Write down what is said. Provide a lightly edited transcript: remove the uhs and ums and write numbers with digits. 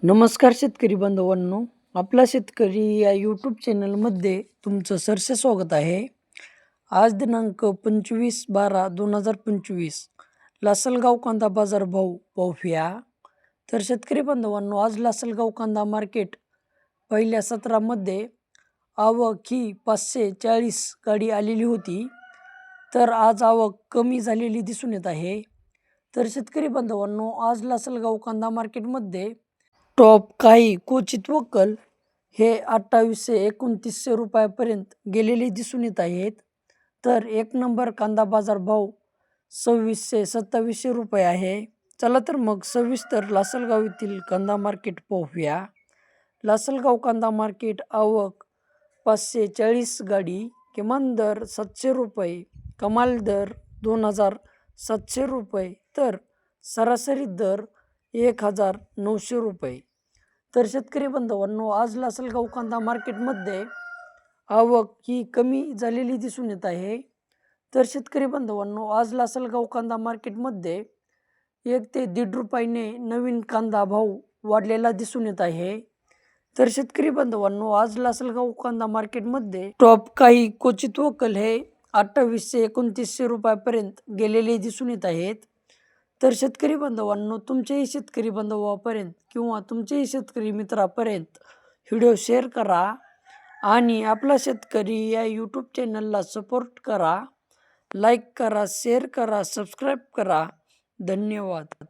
नमस्कार शेतकरी बांधवांनो, आपला शेतकरी या यूट्यूब चॅनलमध्ये तुमचं सहर्ष स्वागत आहे. आज दिनांक 25/12/2025 लासलगाव कांदा बाजार भाव पाहूया. तर शेतकरी बांधवांनो, आज लासलगाव कांदा मार्केट पहिल्या सत्रामध्ये आवक ही 540 गाडी आलेली होती. तर आज आवक कमी झालेली दिसून येत आहे. तर शेतकरी बांधवांनो, आज लासलगाव कांदा मार्केटमध्ये टॉप काही क्वचित वक्कल हे 2800-2900 रुपयापर्यंत गेलेले दिसून येत आहेत. तर एक नंबर कांदा बाजार भाव 2600-2700 रुपये आहे. चला तर मग सविस्तर लासलगाव येथील कांदा मार्केट पाहूया. लासलगाव कांदा मार्केट आवक 540 गाडी, किमान दर 700 रुपये, कमाल दर 2700 रुपये, तर सरासरी दर 1900 रुपये. तर शेतकरी बांधवांनो, आज लासलगाव कांदा मार्केटमध्ये आवक ही कमी झालेली दिसून येत आहे. तर शेतकरी बांधवांनो, आज लासलगाव कांदा मार्केटमध्ये 1 ते 1.5 रुपयाने नवीन कांदा भाव वाढलेला दिसून येत आहे. तर शेतकरी बांधवांनो, आज लासलगाव कांदा मार्केटमध्ये टॉप काही क्वचित वक्कल हे 2800-2900 रुपयापर्यंत गेलेले दिसून येत आहेत. तर शेतकरी बांधवांनो, तुमच्याही शेतकरी बांधवापर्यंत किंवा तुमच्याही शेतकरी मित्रापर्यंत व्हिडिओ शेअर करा आणि आपला शेतकरी या यूट्यूब चॅनलला सपोर्ट करा. लाईक करा, शेअर करा, सबस्क्राईब करा. धन्यवाद.